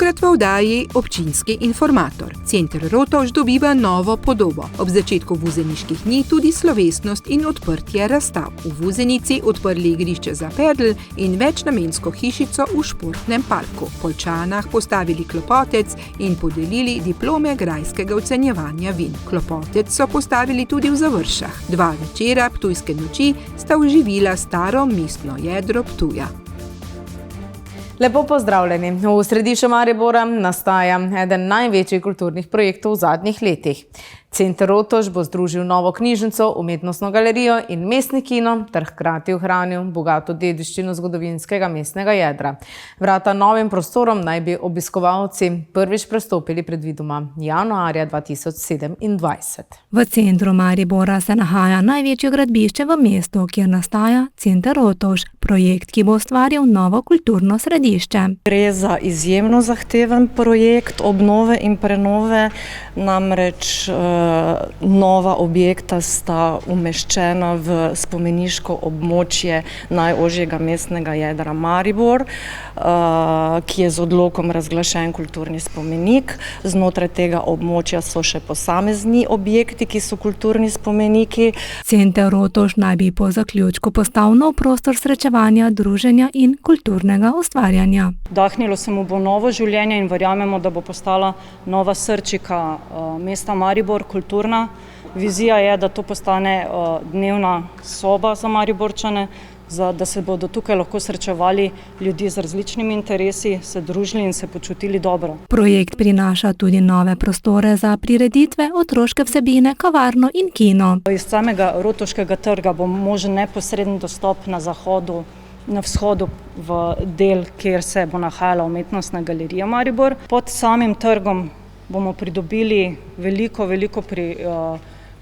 Tokrat v oddaji občinski informator. Center Rotovž dobiva novo podobo. Ob začetku vuzeniških dni tudi slovesnost in odprtje razstav. V Vuzenici odprli igrišče za pedal in večnamensko hišico v športnem parku. V Poljčanah postavili klopotec in podelili diplome grajskega ocenjevanja vin. Klopotec so postavili tudi v Završah. 2 večera Ptujske noči sta oživila staro mestno jedro Ptuja. Lepo pozdravljeni. V središču Maribora nastaja eden največjih kulturnih projektov v zadnjih letih. Center Rotovž bo združil novo knjižnico, umetnostno galerijo in mestni kino ter hkrati ohranil bogato dediščino zgodovinskega mestnega jedra. Vrata novim prostorom naj bi obiskovalci prvič prestopili predvidoma januarja 2027. V centru Maribora se nahaja največje gradbišče v mestu, kjer nastaja Center Rotovž, projekt, ki bo ustvaril novo kulturno središče. Gre za izjemno zahteven projekt obnove in prenove, namreč nova objekta sta umeščena v spomeniško območje najožjega mestnega jedra Maribor, ki je z odlokom razglašen kulturni spomenik. Znotraj tega območja so še posamezni objekti, ki so kulturni spomeniki. Center Rotovž naj bi po zaključku postal nov prostor srečevanja, druženja in kulturnega ustvarjanja. Vdahnilo se mu bo novo življenje in verjamemo, da bo postala nova srčika mesta Maribor, kulturna. Vizija je, da to postane dnevna soba za Mariborčane, da se bodo tukaj lahko srečevali ljudi z različnimi interesi, se družili in se počutili dobro. Projekt prinaša tudi nove prostore za prireditve, otroške vsebine, kavarno in kino. Iz samega Rotovškega trga bo možen neposreden dostop na vzhodu v del, kjer se bo nahajala umetnostna galerija Maribor. Pod samim trgom bomo pridobili veliko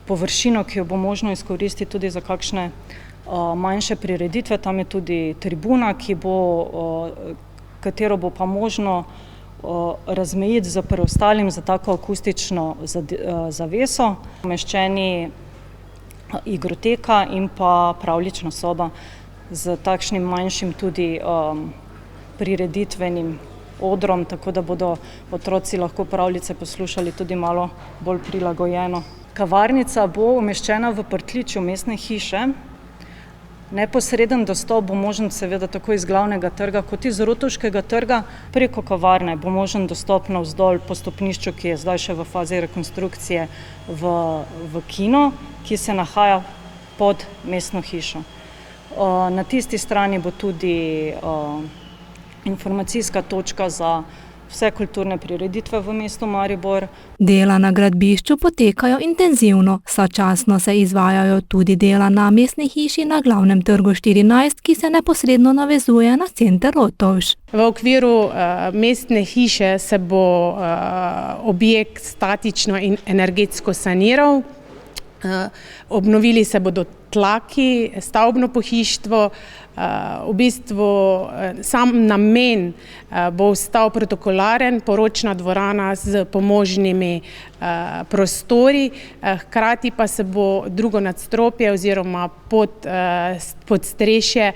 površino, ki jo bo možno izkoristiti tudi za kakšne manjše prireditve. Tam je tudi tribuna, katero bo pa možno razmejiti z preostalim za tako akustično zaveso. Umeščeni igroteka in pa pravljična soba z takšnim manjšim tudi prireditvenim odrom, tako da bodo otroci lahko pravljice poslušali tudi malo bolj prilagojeno. Kavarnica bo umeščena v pritličju mestne hiše. Neposreden dostop bo možen seveda tako iz glavnega trga kot iz Rotovškega trga. Preko kavarne bo možen dostop navzdol po stopnišču, ki je zdaj še v fazi rekonstrukcije v kino, ki se nahaja pod mestno hišo. Na tisti strani bo tudi informacijska točka za vse kulturne prireditve v mestu Maribor. Dela na gradbišču potekajo intenzivno, sočasno se izvajajo tudi dela na mestni hiši na glavnem trgu 14, ki se neposredno navezuje na Center Rotovž. V okviru mestne hiše se bo objekt statično in energetsko saniral. Obnovili se bodo tlaki, stavbno pohištvo. V bistvu sam namen bo ostal protokolaren, poročna dvorana z pomožnimi prostori, hkrati pa se bo drugo nadstropje oziroma podstrešje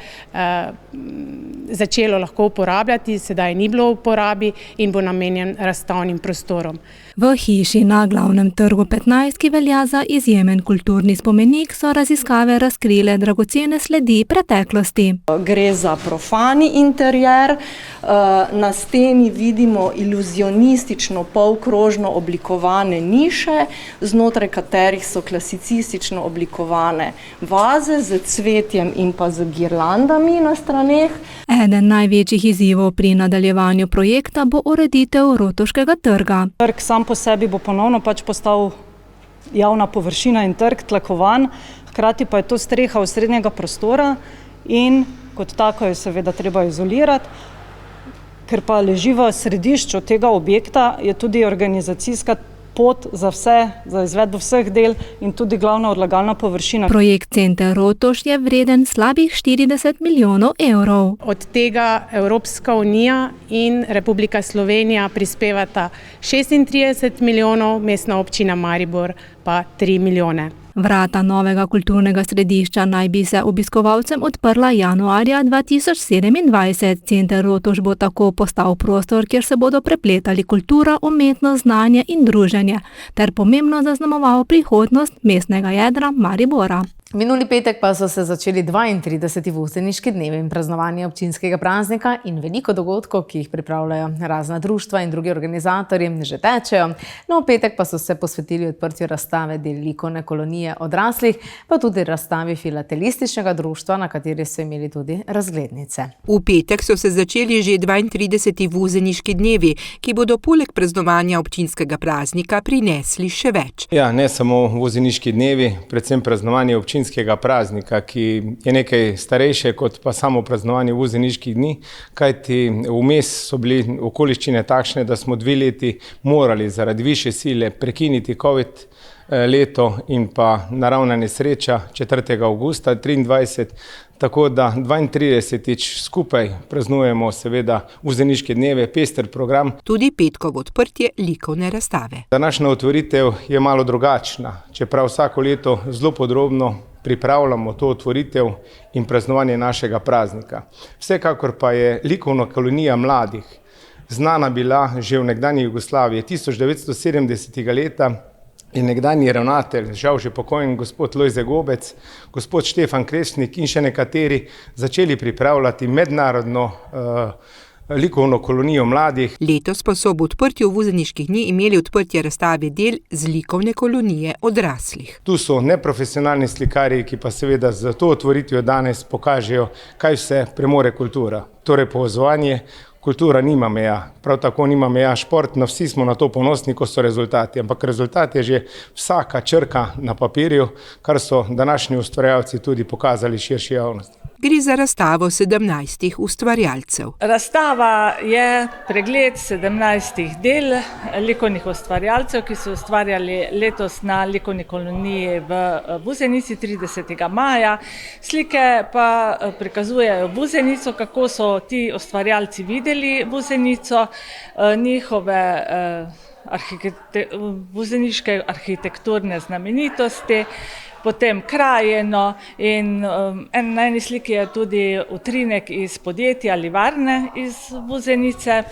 začelo lahko uporabljati, sedaj ni bilo v uporabi in bo namenjen razstavnim prostorom. V hiši na glavnem trgu 15, ki velja za izjemen kulturni spomenik, so raziskave razkrile dragocene sledi preteklosti. Gre za profani interjer, na steni vidimo iluzionistično polkrožno oblikovane niše, znotraj katerih so klasicistično oblikovane vaze z cvetjem in pa z girlandami na straneh. Eden največjih izzivov pri nadaljevanju projekta bo ureditev Rotovškega trga. Trg sam po sebi bo ponovno postal javna površina in trg tlakovan, hkrati pa je to streha osrednjega prostora in kot tako je seveda treba izolirati. Ker pa leži v središču tega objekta, je tudi organizacijska pot za izvedbo vseh del in tudi glavna odlagalna površina. Projekt Center Rotovž je vreden slabih 40 milijonov evrov. Od tega Evropska unija in Republika Slovenija prispevata 36 milijonov, mestna občina Maribor pa 3 milijone. Vrata novega kulturnega središča naj bi se obiskovalcem odprla januarja 2027. Center Rotovž bo tako postal prostor, kjer se bodo prepletali kultura, umetnost, znanje in druženje, ter pomembno zaznamoval prihodnost mestnega jedra Maribora. Minuli petek pa so se začeli 32. vuzeniški dnevi in praznovanje občinskega praznika in veliko dogodkov, ki jih pripravljajo razna društva in drugi organizatorji, že tečejo. No, v petek pa so se posvetili odprtju razstave del likovne kolonije odraslih, pa tudi razstavi filatelističnega društva, na kateri so imeli tudi razglednice. V petek so se začeli že 32. vuzeniški dnevi, ki bodo poleg praznovanja občinskega praznika prinesli še več. Ja, ne samo vuzeniški dnevi, predvsem praznovanje občinskega praznika, ki je nekaj starejše kot pa samo praznovanje vuzeniških dni, kajti vmes so bili okoliščine takšne, da smo 2 leti morali zaradi višje sile prekiniti COVID leto in pa naravna nesreča 4. avgusta 2023, tako da 32. skupaj praznujemo seveda vuzeniške dneve, pester program. Tudi petkovo odprtje likovne razstave. Današnja otvoritev je malo drugačna, čeprav vsako leto zelo podrobno pripravljamo to otvoritev in praznovanje našega praznika. Vsekakor pa je likovna kolonija mladih znana bila že v nekdanji Jugoslaviji. 1970. leta je nekdanji ravnatelj, žal že pokojni gospod Lojze Gobec, gospod Štefan Kresnik in še nekateri začeli pripravljati mednarodno likovno kolonijo mladih. Letos pa so ob odprtju vuzeniških dni imeli odprtje razstave del z likovne kolonije odraslih. Tu so neprofesionalni slikarji, ki pa seveda z to otvoritvijo danes pokažejo, kaj vse premore kultura. Torej povezovanje, kultura nima meja, prav tako nima meja šport, vsi smo na to ponosni, ko so rezultati, ampak rezultat je že vsaka črka na papirju, kar so današnji ustvarjalci tudi pokazali širši javnosti. Gre za razstavo 17 ustvarjalcev. Razstava je pregled 17 del likovnih ustvarjalcev, ki so ustvarjali letos na likovni koloniji v Vuzenici 30. maja. Slike pa prikazujejo Vuzenico, kako so ti ustvarjalci videli Vuzenico, njihove vuzeniške arhitekturne znamenitosti, potem krajino in na eni sliki je tudi utrinek iz podjetja Livarne iz Vuzenice.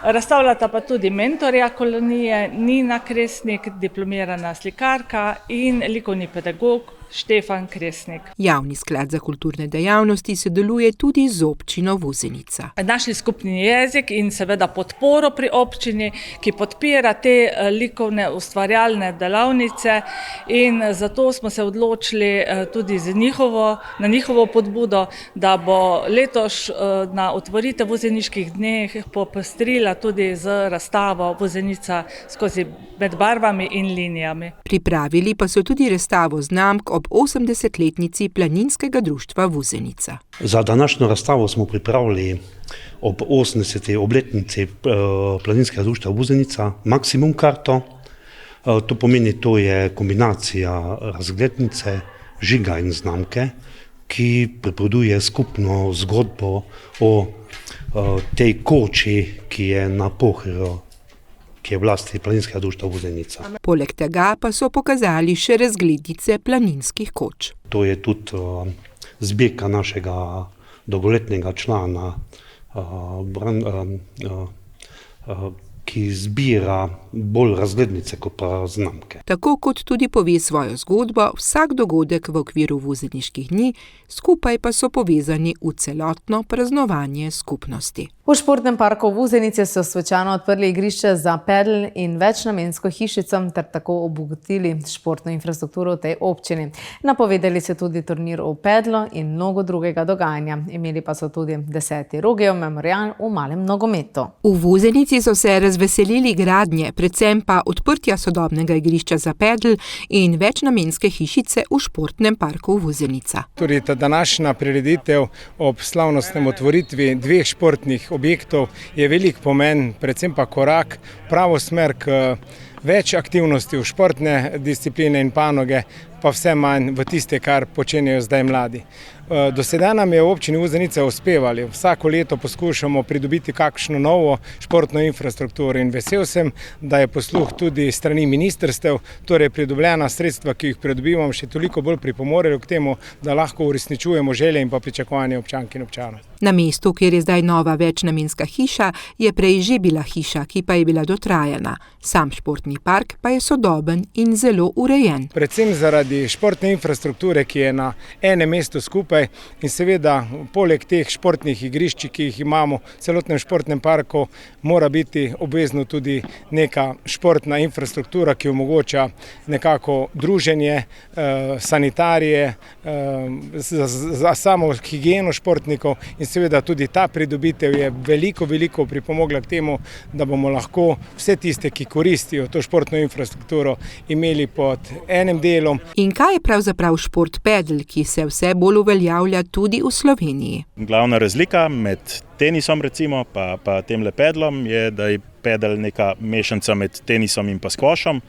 Razstavljata pa tudi mentorja kolonije Nina Kresnik, diplomirana slikarka, in likovni pedagog Štefan Kresnik. Javni sklad za kulturne dejavnosti sodeluje tudi z občino Vuzenica. Našli skupni jezik in seveda podporo pri občini, ki podpira te likovne ustvarjalne delavnice, in zato smo se odločili tudi na njihovo podbudo, da bo letos na otvoritev vuzeniških dneh popestrila tudi z razstavo Vuzenica skozi med barvami in linijami. Pripravili pa so tudi razstavo znamk ob 80-letnici Planinskega društva Vuzenica. Za današnjo razstavo smo pripravili ob 80. obletnici Planinskega društva Vuzenica maksimum karto. To pomeni, to je kombinacija razglednice, žiga in znamke, ki pripoveduje skupno zgodbo o tej koči, ki je na Pohorju, ki je v lasti Planinskega društva Vuzenica. Poleg tega pa so pokazali še razglednice planinskih koč. To je tudi zbirka našega dolgoletnega člana, ki zbira bolj razglednice kot pa znamke. Tako kot tudi pove svojo zgodbo vsak dogodek v okviru vuzeniških dni, skupaj pa so povezani v celotno praznovanje skupnosti. V športnem parku v Vuzenici so svečano odprli igrišče za pedal in večnamensko hišico ter tako obogatili športno infrastrukturo v tej občini. Napovedali so tudi turnir v pedlu in mnogo drugega dogajanja. Imeli pa so tudi 10. Rogejev memorial v malem nogometu. V Vuzenici so se razveselili gradnje, predvsem pa odprtja sodobnega igrišča za pedal in večnamenske hišice v športnem parku Vuzenica. Torej, ta današnja prireditev ob slavnostnem otvoritvi 2 športnih objektov je velik pomen, predvsem pa korak pravo smer k več aktivnosti v športne discipline in panoge, pa vse manj v tiste, kar počenjajo zdaj mladi. Do sedaj nam je v občini Vuzenica uspevali. Vsako leto poskušamo pridobiti kakšno novo športno infrastrukturo in vesel sem, da je posluh tudi strani ministrstev, torej pridobljena sredstva, ki jih pridobivamo, še toliko bolj pripomorejo k temu, da lahko uresničujemo želje in pa pričakovanje občank in občanov. Na mestu, kjer je zdaj nova večnamenska hiša, je prej že bila hiša, ki pa je bila dotrajana. Sam športni park pa je sodoben in zelo urejen. Predvsem zaradi športne infrastrukture, ki je na enem mestu skupaj in seveda poleg teh športnih igrišč, ki jih imamo v celotnem športnem parku, mora biti obvezno tudi neka športna infrastruktura, ki omogoča nekako druženje, sanitarije, za samo higieno športnikov in seveda tudi ta pridobitev je veliko pripomogla k temu, da bomo lahko vse tiste, ki koristijo to športno infrastrukturo, imeli pod enim delom. In kaj je pravzaprav šport pedal, ki se vse bolj uveljavlja tudi v Sloveniji? Glavna razlika med tenisom recimo pa temle pedlom je, da je pedal neka mešanca med tenisom in pa skvošom.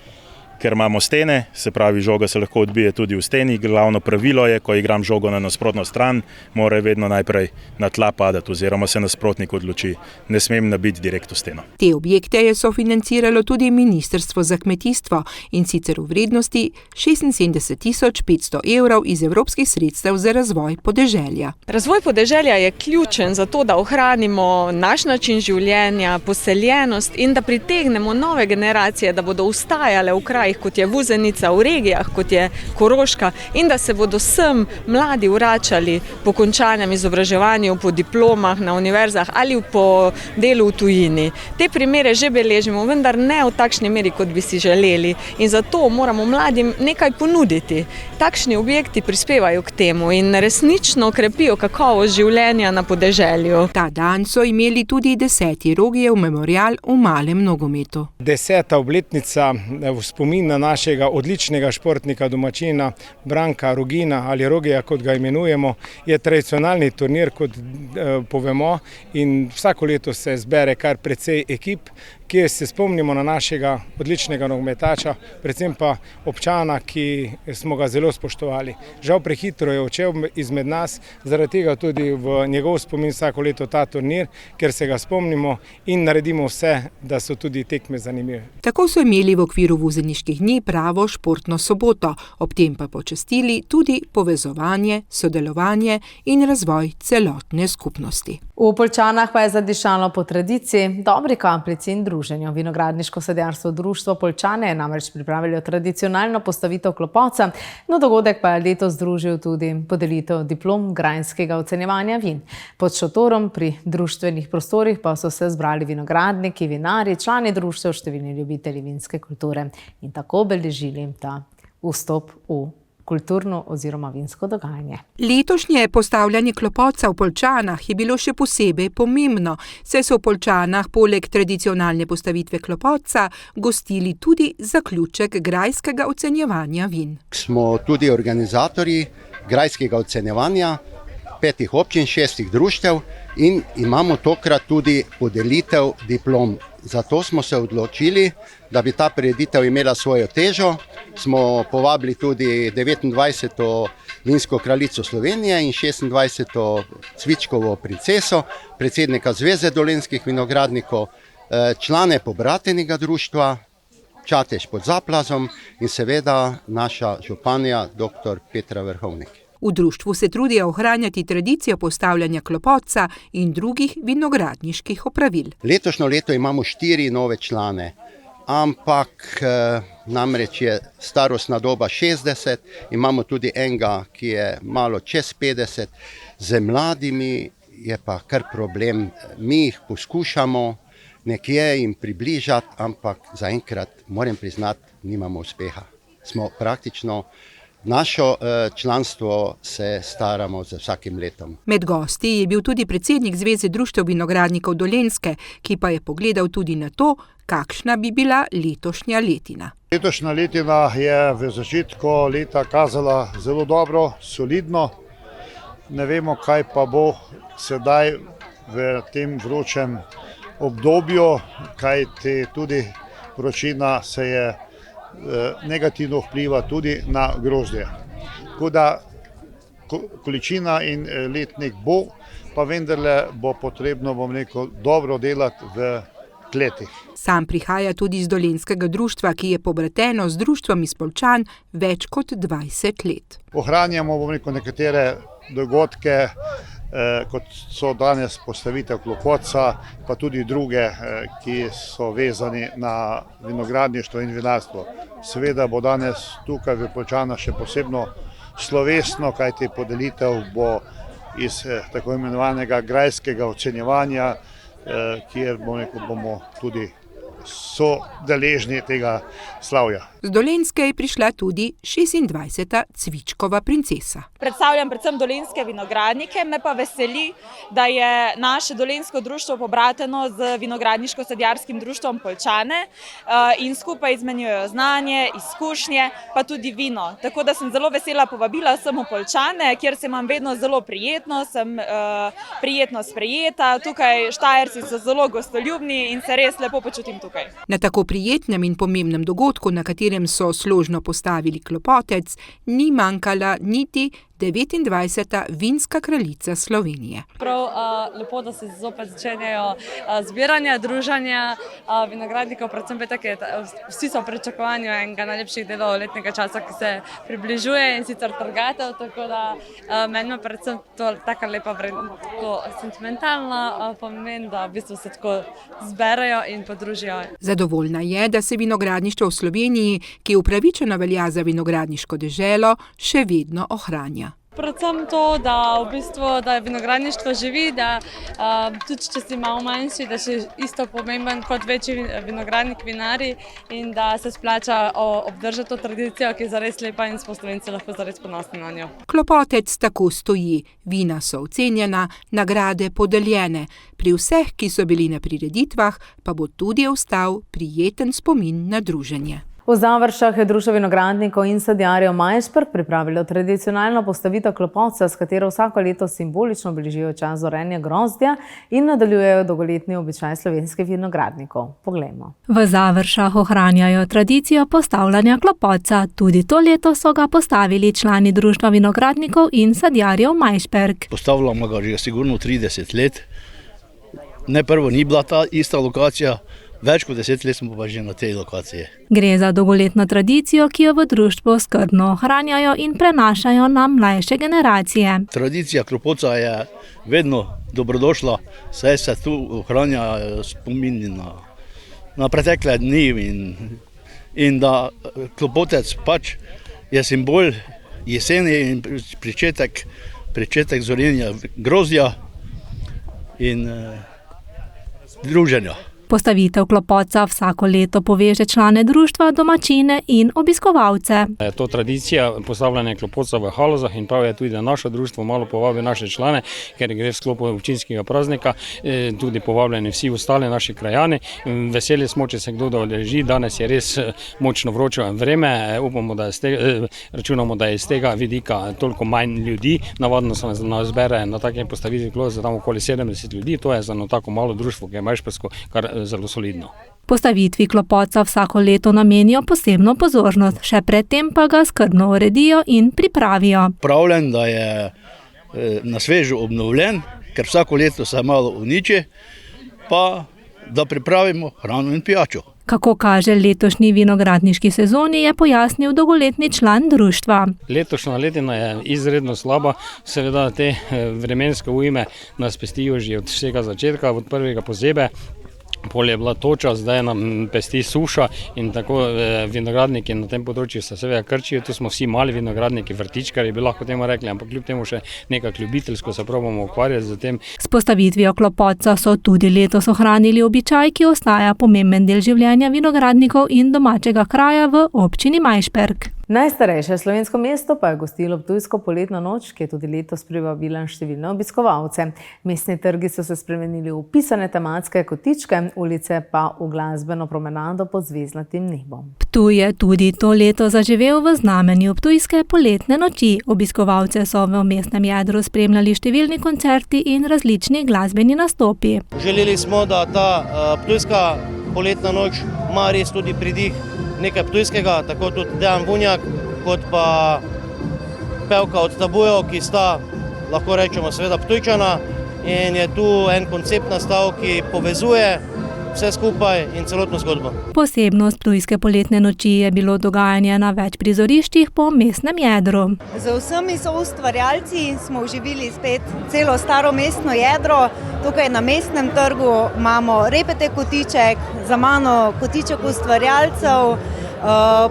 Ker imamo stene, se pravi, žoga se lahko odbije tudi v steni. Glavno pravilo je, ko igram žogo na nasprotno stran, mora vedno najprej na tla padati oziroma se nasprotnik odloči. Ne smem nabiti direkt v steno. Te objekte je sofinanciralo tudi Ministrstvo za kmetijstvo in sicer v vrednosti 76.500 evrov iz evropskih sredstev za razvoj podeželja. Razvoj podeželja je ključen za to, da ohranimo naš način življenja, poseljenost in da pritegnemo nove generacije, da bodo ustajale v krajih, kot je Vuzenica, v regijah, kot je Koroška in da se bodo sem mladi vračali po končanem izobraževanju, po diplomah na univerzah ali po delu v tujini. Te primere že beležimo, vendar ne v takšni meri, kot bi si želeli in zato moramo mladim nekaj ponuditi. Takšni objekti prispevajo k temu in resnično krepijo kakovost življenja na podeželju. Ta dan so imeli tudi 10. Rogijev memorial v malem nogometu. 10. obletnica v spomin na našega odličnega športnika domačina Branka Rogina ali Rogija, kot ga imenujemo, je tradicionalni turnir, kot povemo, in vsako leto se zbere kar precej ekip, kjer se spomnimo na našega odličnega nogometača, predvsem pa občana, ki smo ga zelo spoštovali. Žal prehitro je odšel izmed nas, zaradi tega tudi v njegov spomin vsako leto ta turnir, ker se ga spomnimo in naredimo vse, da so tudi tekme zanimive. Tako so imeli v okviru Vuzeniških dni pravo športno soboto, ob tem pa počastili tudi povezovanje, sodelovanje in razvoj celotne skupnosti. V Poljčanah pa je zadišalo po tradiciji, dobri kapljici in druženju. Vinogradniško sadjarstvo društvo Poljčane je namreč pripravilo tradicionalno postavitev klopotca, no dogodek pa je letos združil tudi podelitev diplom grajskega ocenjevanja vin. Pod šotorom pri društvenih prostorih pa so se zbrali vinogradniki, vinarji, člani društev, številni ljubitelji vinske kulture in tako obeležili ta vstop v kulturno oziroma vinsko dogajanje. Letošnje postavljanje klopotca v Poljčanah je bilo še posebej pomembno, saj so v Poljčanah poleg tradicionalne postavitve klopotca gostili tudi zaključek grajskega ocenjevanja vin. Smo tudi organizatorji grajskega ocenjevanja 5 občin, 6 društev in imamo tokrat tudi podelitev diplom. Zato smo se odločili, da bi ta prireditev imela svojo težo. Smo povabili tudi 29. vinsko kraljico Slovenije in 26. cvičkovo princeso, predsednika Zveze dolenjskih vinogradnikov, člane pobratenega društva Čatež pod Zaplazom in seveda naša županja dr. Petra Vrhovnik. V društvu se trudijo ohranjati tradicijo postavljanja klopotca in drugih vinogradniških opravil. Letošnjo leto imamo 4 nove člane, ampak namreč je starostna doba 60, imamo tudi enega, ki je malo čez 50, z mladimi je pa kar problem. Mi jih poskušamo nekje jim približati, ampak zaenkrat, moram priznati, nimamo uspeha. Smo praktično našo članstvo se staramo z vsakim letom. Med gosti je bil tudi predsednik Zveze društev vinogradnikov Dolenjske, ki pa je pogledal tudi na to, kakšna bi bila letošnja letina. Letošnja letina je v začetku leta kazala zelo dobro, solidno. Ne vemo, kaj pa bo sedaj v tem vročem obdobju, kajti tudi vročina se je negativno vpliva tudi na grozdje. Tako da količina in letnik bo, pa vendarle bo potrebno, dobro delati v kletih. Sam prihaja tudi iz Dolenjskega društva, ki je pobrateno z društvom iz Poljčan več kot 20 let. Ohranjamo, nekatere dogodke, kot so danes postavitev klopotca, pa tudi druge, ki so vezani na vinogradništvo in vinarstvo. Seveda bo danes tukaj v Poljčanah še posebno slovesno, kajti podelitev bo iz tako imenovanega grajskega ocenjevanja, kjer bomo tudi sodeležni tega slavja. Z Dolenjske je prišla tudi 26. Cvičkova princesa. Predstavljam predvsem dolenjske vinogradnike, me pa veseli, da je naše dolenjsko društvo pobrateno z vinogradniško-sadjarskim društvom Poljčane in skupaj izmenjujejo znanje, izkušnje, pa tudi vino. Tako da sem zelo vesela povabila sem v Poljčane, kjer se imam vedno zelo prijetno, sem prijetno sprejeta. Tukaj Štajerci so zelo gostoljubni in se res lepo počutim tukaj. Na tako prijetnem in pomembnem dogodku, na katerem so složno postavili klopotec, ni manjkala niti 29. vinska kraljica Slovenije. Prav lepo, da se zopet začenjajo zbiranja, druženja vinogradnikov, predvsem petek, vsi so v pričakovanju enega najlepših delov letnega časa, ki se približuje, in sicer trgatev, tako da meni predvsem to taka lepa vrednost, sentimentalna pomen, da v bistvu se tako zberajo in podružijo. Zadovoljna je, da se vinogradništvo v Sloveniji, ki upravičeno velja za vinogradniško deželo, še vedno ohranja. Predvsem to, da v bistvu, da vinogradništvo živi, da tudi če si malo manjši, da si isto pomemben kot večji vinogradnik, vinari, in da se splača obdržati to tradicijo, ki je zares lepa in smo Slovenci lahko zares ponosni na njo. Klopotec tako stoji, vina so ocenjena, nagrade podeljene. Pri vseh, ki so bili na prireditvah, pa bo tudi ostal prijeten spomin na druženje. V Završah je Društvo vinogradnikov in sadjarjev Majšperk pripravilo tradicionalno postavitev klopotca, s katero vsako leto simbolično obeležijo čas zorenja grozdja in nadaljujejo dolgoletni običaj slovenskih vinogradnikov. Poglejmo. V Završah ohranjajo tradicijo postavljanja klopotca. Tudi to leto so ga postavili člani Društva vinogradnikov in sadjarjev Majšperk. Postavljamo ga že sigurno 30 let. Ne prvo ni bila ta ista lokacija, več kot 10 let smo pa že na tej lokaciji. Gre za dolgoletno tradicijo, ki jo v društvu skrbno ohranjajo in prenašajo na mlajše generacije. Tradicija klopotca je vedno dobrodošla, saj se tu ohranja spomini na pretekle dni in da klopotec pač je simbol jeseni in pričetek zorenja grozdja in druženja. Postavitev klopotca vsako leto poveže člane društva, domačine in obiskovalce. To tradicija postavljanja klopotca v Halozah in prav je tudi, da naše društvo malo povabi naše člane, ker gre v sklopu občinskega praznika, tudi povabljeni vsi ostali naši krajani. Veseli smo, če se kdo udeleži. Danes je res močno vroče vreme, računamo, da je iz tega vidika toliko manj ljudi. Navadno se nas zbere na takem postavitvi klopotca tam okoli 70 ljudi, to je za tako malo društvo, ki je majšpersko, kar zelo solidno. Postavitvi klopotca vsako leto namenijo posebno pozornost, še predtem pa ga skrbno uredijo in pripravijo. Pravljen, da je na svežo obnovljen, ker vsako leto se malo uniči, pa da pripravimo hrano in pijačo. Kako kaže letošnji vinogradniški sezoni, je pojasnil dolgoletni član društva. Letošnja letina je izredno slaba, seveda te vremenske ujme nas pestijo že od vsega začetka, od prvega pozebe. Pol je bila toča, zdaj nam pesti suša in tako vinogradniki na tem področju se seveda krčijo. Tu smo vsi mali vinogradniki, vrtičkarji bi lahko temu rekli, ampak kljub temu še nekako ljubiteljsko se probamo ukvarjati z tem. S postavitvijo klopotca so tudi letos ohranili običaj, ki ostaja pomemben del življenja vinogradnikov in domačega kraja v občini Majšperk. Najstarejše slovensko mesto pa je gostilo Ptujsko poletno noč, ki je tudi letos privabila številne obiskovalce. Mestni trgi so se spremenili v pisane tematske kotičke, ulice pa v glasbeno promenado pod zvezdnatim nebom. Ptuj je tudi to leto zaživel v znamenju Ptujske poletne noči. Obiskovalce so v mestnem jedru spremljali številni koncerti in različni glasbeni nastopi. Želeli smo, da ta Ptujska poletna noč ima res tudi pridih nekaj ptujskega, tako tudi Dejan Vunjak, kot pa pevka od Tabujev, ki sta, lahko rečemo, seveda Ptujčana, in je tu en koncept nastal, ki povezuje vse skupaj in celotno zgodbo. Posebnost Ptujske poletne noči je bilo dogajanje na več prizoriščih po mestnem jedru. Z vsemi soustvarjalci smo oživili spet celo staro mestno jedro. Tukaj na mestnem trgu imamo Repete kotiček, za mano kotiček ustvarjalcev,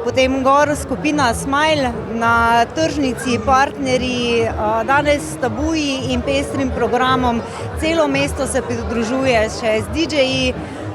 potem gor skupina Smile, na tržnici partnerji, danes tabuji in pestrim programom. Celo mesto se pridružuje še z DJ-ji,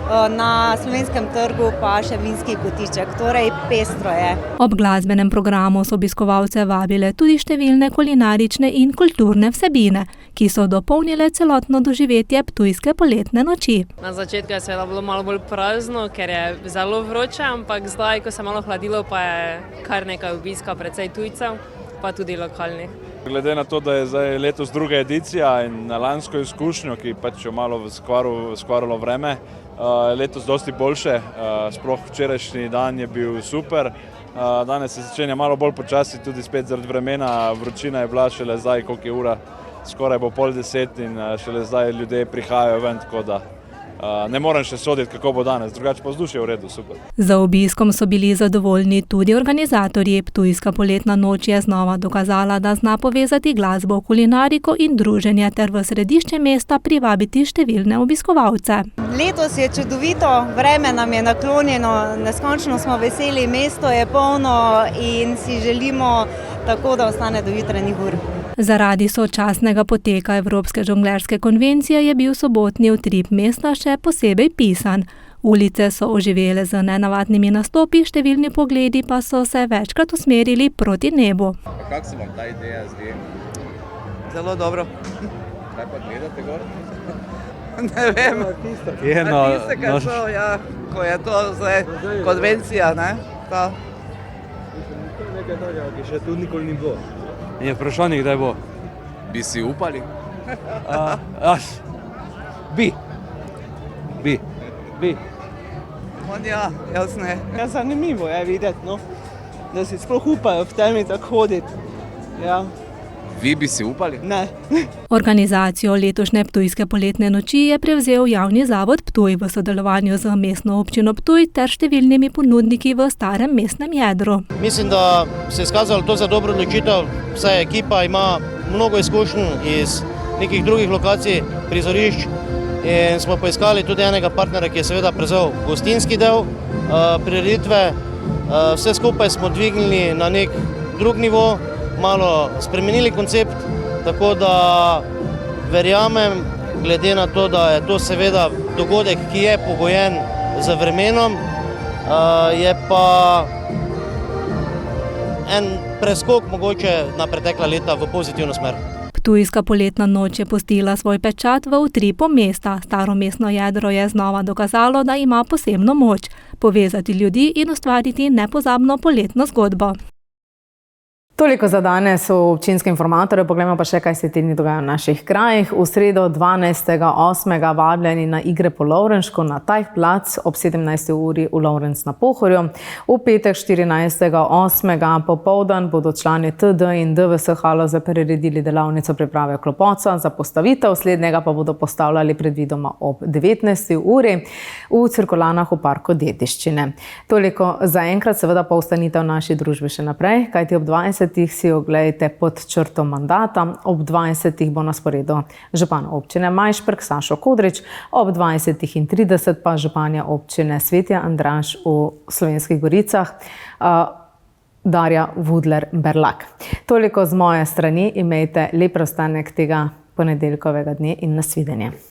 na Slovenskem trgu pa še vinski kotiček, torej pestro je. Ob glasbenem programu so obiskovalce vabile tudi številne kulinarične in kulturne vsebine, ki so dopolnile celotno doživetje Ptujske poletne noči. Na začetku je seveda bilo malo bolj prazno, ker je zelo vroče, ampak zdaj, ko se malo hladilo, pa je kar nekaj obiska, precej tujcev, pa tudi lokalnih. Glede na to, da je zdaj letos druga edicija in na lansko izkušnjo, ki pač jo malo skvarilo vreme, letos dosti boljše, sploh včerajšnji dan je bil super, danes se začenja malo bolj počasi, tudi spet zaradi vremena, vročina je bila šele zdaj, koliko je ura, skoraj bo 9:30 in šele zdaj ljudje prihajajo ven, tako da ne morem še soditi, kako bo danes, drugače pa vzdušje je v redu, super. Za obiskom so bili zadovoljni tudi organizatorji. Ptujska poletna noč je znova dokazala, da zna povezati glasbo, kulinariko in druženje ter v središče mesta privabiti številne obiskovalce. Letos je čudovito, vreme nam je naklonjeno, neskončno smo veseli, mesto je polno in si želimo tako, da ostane do jutranjih ur. Zaradi sočasnega poteka Evropske žonglerske konvencije je bil sobotni utrip mesta še posebej pisan. Ulice so oživele z nenavadnimi nastopi, številni pogledi pa so se večkrat usmerili proti nebu. Kako se vam ta ideja zdi? Zelo dobro. Kaj pa gledate gor? Ne vem. Tiste, kar so, ja, ko je to zdaj konvencija, ne? Ta. Nekaj takega, ki še tu nikoli ni bilo. In je vprašanje, kdaj bo? Bi si upali? Bi. Ja, jaz ne. Ja, zanimivo je videti, no, da si sploh upajo v temi tako hoditi. Ja. Vi bi si upali? Ne. Organizacijo letošnje Ptujske poletne noči je prevzel javni zavod Ptuj v sodelovanju z mestno občino Ptuj ter številnimi ponudniki v starem mestnem jedru. Mislim, da se je izkazalo to za dobro odločitev, saj ekipa ima mnogo izkušenj iz nekih drugih lokacij, prizorišč in smo poiskali tudi enega partnera, ki je seveda prevzel gostinski del prireditve. Vse skupaj smo dvignili na nek drug nivo, malo spremenili koncept, tako da verjamem, glede na to, da je to seveda dogodek, ki je pogojen z vremenom, je pa en preskok mogoče na pretekla leta v pozitivno smer. Ptujska poletna noč je pustila svoj pečat v utripu mesta. Staro mestno jedro je znova dokazalo, da ima posebno moč povezati ljudi in ustvariti nepozabno poletno zgodbo. Toliko za danes v občinskem informatorju, poglejmo pa še, kaj se te dni dogaja v naših krajih. V sredo 12.8. vabljeni na igre po Lovrenšku na Taj plac ob 17. uri v Lovrenc na Pohorju. V petek 14.8. popoldan bodo člani TD in DVS Haloze priredili delavnico priprave klopoca za postavitev, slednjega pa bodo postavljali predvidoma ob 19. uri v cirkulanah v parku dediščine. Toliko za enkrat, seveda pa ostanite v naši družbi še naprej, kajti ob 20. si oglejte Pod črto mandata. Ob 20. bo na sporedu župan občine Majšperk Sašo Kodrič, ob 20.30 pa županja občine Svetja Andraž v Slovenskih Goricah Darja Vudler-Berlak. Toliko z moje strani, imejte lep preostanek tega ponedeljkovega dne in nasvidenje.